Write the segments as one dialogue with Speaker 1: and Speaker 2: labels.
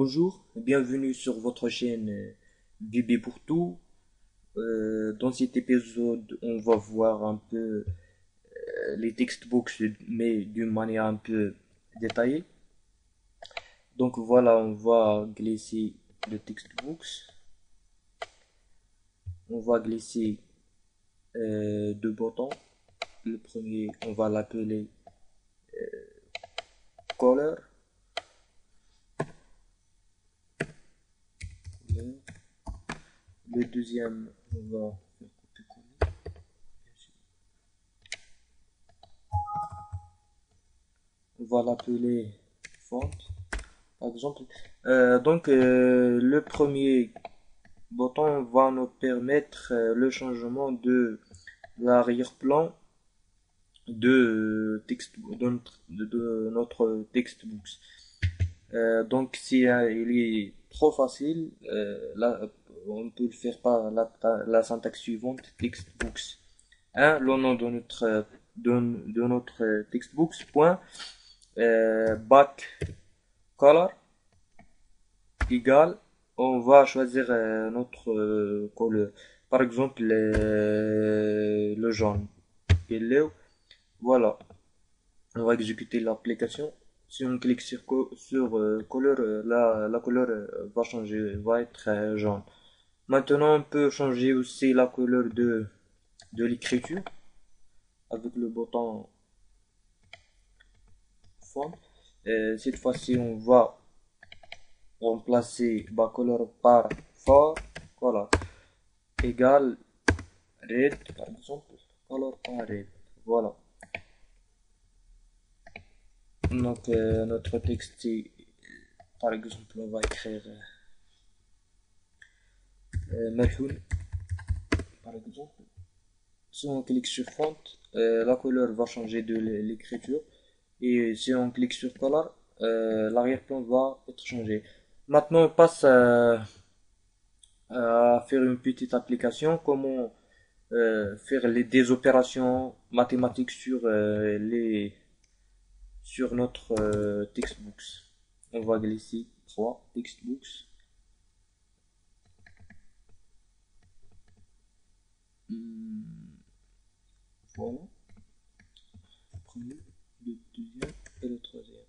Speaker 1: Bonjour, bienvenue sur votre chaîne Bibi pour tout. Dans cet épisode, on va voir un peu les textbooks, mais d'une manière un peu détaillée. Donc voilà, on va glisser le textbooks. On va glisser deux boutons. Le premier, on va l'appeler Color. Le deuxième, on va faire copier-coller. On va l'appeler Font, par exemple. Le premier bouton va nous permettre le changement de l'arrière-plan de notre textbooks. Donc si il est trop facile, là, on peut le faire par la syntaxe suivante: textbooks 1, le nom de notre textbooks, point, back color égale, on va choisir notre couleur, par exemple le jaune, yellow. Voilà, on va exécuter l'application. Si on clique sur couleur, la couleur va changer, va être jaune. Maintenant, on peut changer aussi la couleur de l'écriture avec le bouton fond. Cette fois-ci, on va remplacer color par fort. Voilà, égal red, par exemple, color par red. Voilà. Donc, notre texte, par exemple, on va écrire Malhoun, par exemple. Si on clique sur font, la couleur va changer de l'écriture. Et si on clique sur color, l'arrière-plan va être changé. Maintenant, on passe à faire une petite application. Comment faire des opérations mathématiques sur notre textbooks. On va glisser 3 textbooks. Voilà. Le premier, le deuxième et le troisième.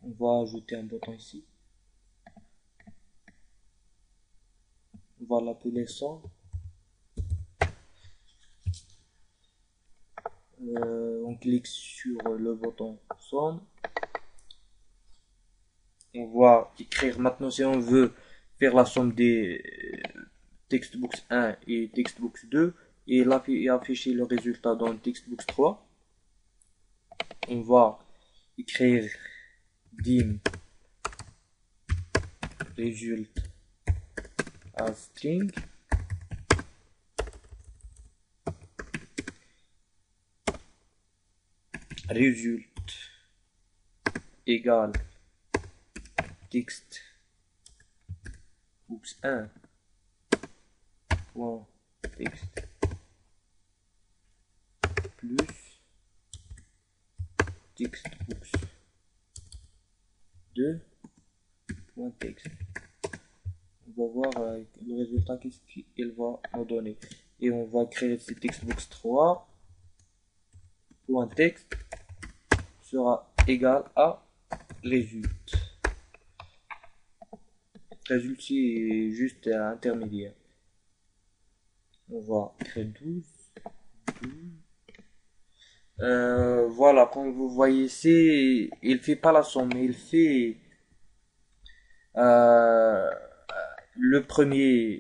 Speaker 1: On va ajouter un bouton ici. On va l'appeler son. On clique sur le bouton son. On va écrire maintenant, si on veut faire la somme des textbooks 1 et textbooks 2 et afficher le résultat dans textbooks 3. On va écrire dim result as string result égale texte books 1 point texte plus textbooks 2 point texte. On va voir le résultat qu'est-ce qu'il va nous donner, et on va créer ce textbooks 3 point texte sera égal à résulte. Résulte est juste intermédiaire. On va créer 12. Voilà, comme vous voyez ici, il fait pas la somme, mais il fait euh, la première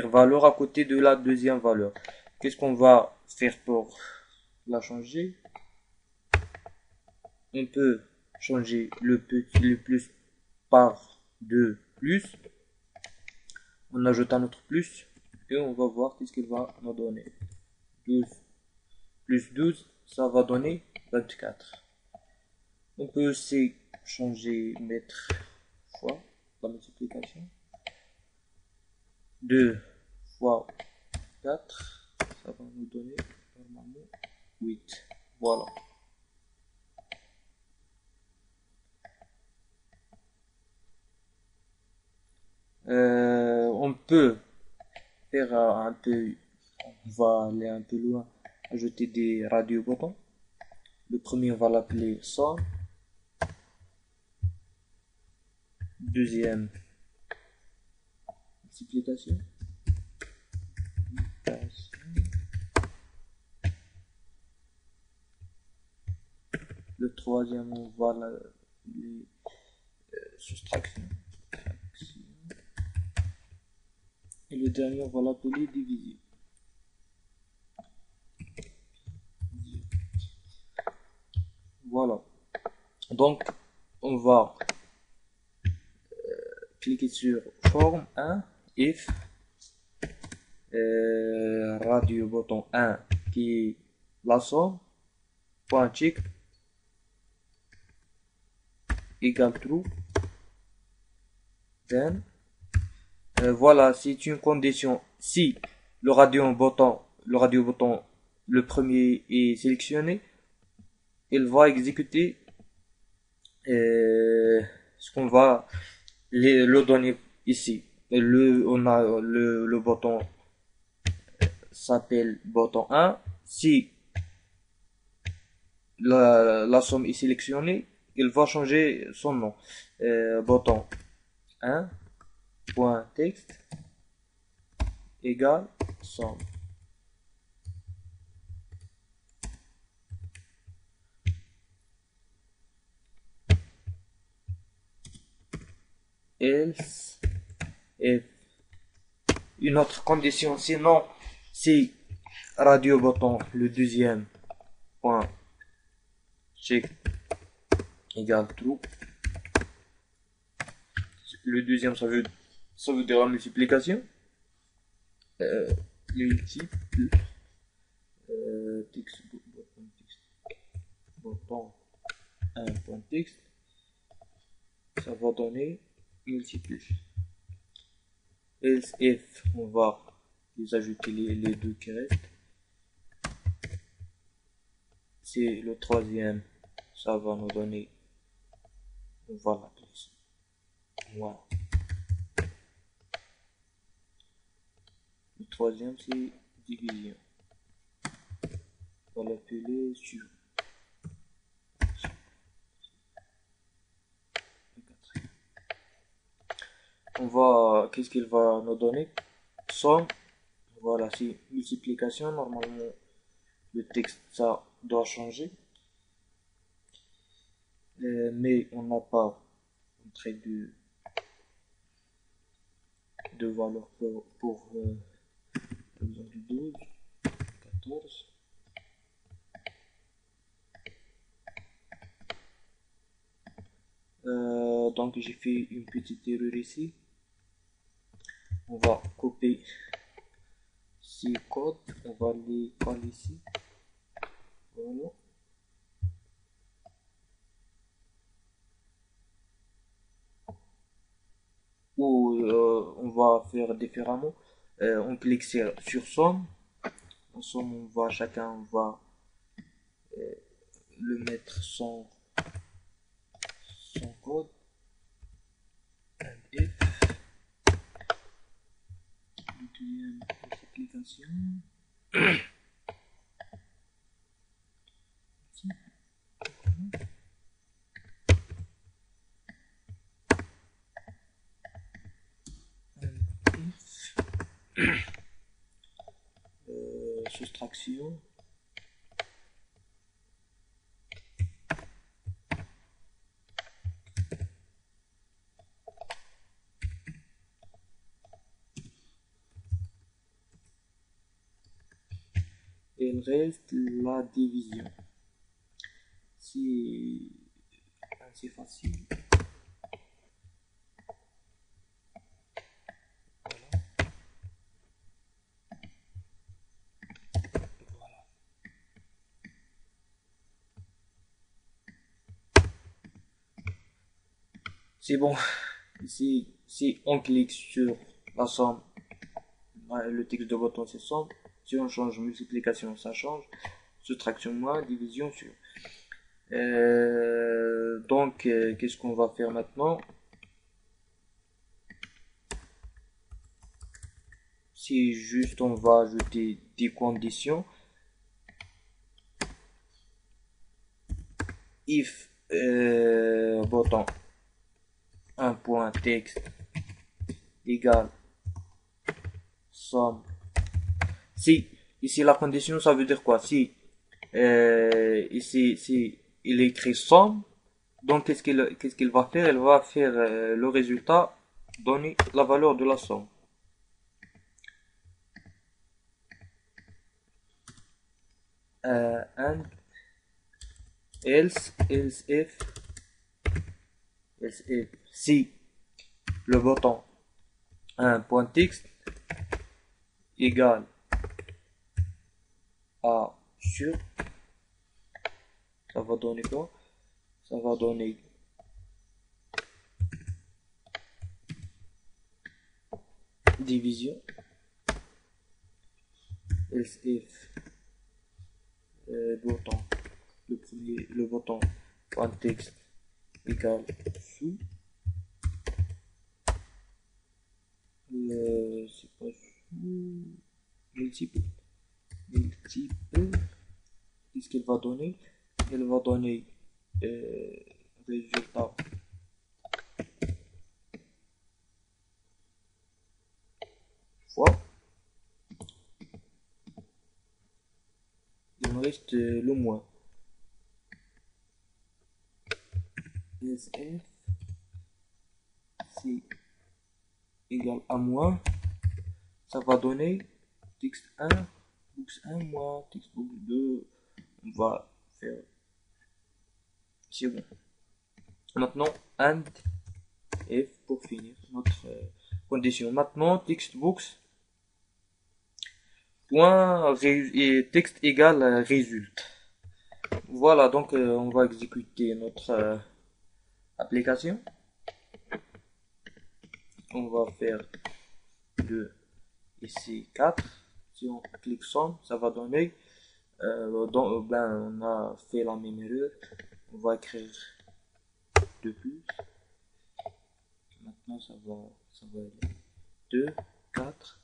Speaker 1: valeur à côté de la deuxième valeur. Qu'est-ce qu'on va faire pour la changer? On peut changer le plus par 2 plus. On ajoute un autre plus et on va voir qu'est-ce qu'il va nous donner. 12 plus 12, ça va donner 24. On peut aussi changer, mettre fois la multiplication. 2 fois 4, ça va nous donner normalement 8. Voilà. On peut faire un peu, on va aller un peu loin, ajouter des radio-boutons. Le premier, on va l'appeler somme. Deuxième, multiplication. Le troisième, on va les soustractions. Et le dernier, on va l'appeler division. Voilà. Donc, on va cliquer sur forme 1, if, radio bouton 1 qui est la somme, point check, égale true. Then, voilà, c'est une condition. Si le radio bouton, le premier est sélectionné, il va exécuter ce qu'on va le donner ici. On a le bouton s'appelle bouton 1. Si la somme est sélectionnée, il va changer son nom. Bouton 1 point texte égale somme. Else if une autre condition, sinon si radio bouton le deuxième point check égale true. Le deuxième, ça veut dire la multiplication. Multiple texte bouton 1 point texte, ça va donner multiple. Else if, on va les ajouter les deux qui restent. C'est le troisième, ça va nous donner, on va l'appeler voilà. Le troisième, c'est division. On va l'appeler sur le quatrième. On va, qu'est-ce qu'il va nous donner? Somme. Voilà, c'est multiplication. Normalement, le texte, ça doit changer. Mais on n'a pas entré de valeur pour exemple 12, 14. Donc j'ai fait une petite erreur ici. On va copier ces codes, on va les coller ici. Voilà. Ou on va faire différemment. On clique sur somme. En somme, chacun va le mettre son code. And if deuxième multiplication. Soustraction. Et il reste la division. C'est facile. Voilà. C'est bon. si on clique sur la somme, le texte de bouton c'est somme. Si on change multiplication, ça change. Soustraction moins, division sur. Donc, qu'est-ce qu'on va faire maintenant? Si juste on va ajouter des conditions. If bouton un point texte égale somme. Si ici la condition ça veut dire quoi? Si ici il écrit somme, donc qu'est-ce qu'il va faire? Il va faire le résultat donner la valeur de la somme. And else if si le bouton un point texte égale à sur, ça va donner quoi? Ça va donner division. Else if bouton, le bouton point texte égale sous, c'est pas sous, multiple, qu'est-ce qu'il va donner? Il va donner résultat fois, il me reste le moins. SF c'est égal à moins, ça va donner texte 1, box 1 moins texte box 2, on va faire, c'est bon. Maintenant, and if pour finir notre condition. Maintenant, textbox point et texte égal résulte. Voilà, donc on va exécuter notre application. On va faire 2 ici 4. Si on clique somme, ça va donner. On a fait la même erreur. On va écrire 2 plus. Maintenant ça va aller 2, 4,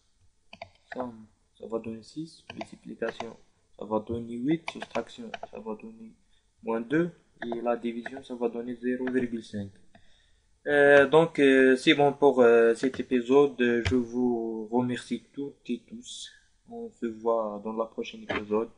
Speaker 1: somme, ça va donner 6, multiplication, ça va donner 8, soustraction, ça va donner moins 2, et la division, ça va donner 0,5. Donc, c'est bon pour cet épisode. Je vous remercie toutes et tous. On se voit dans la prochaine épisode.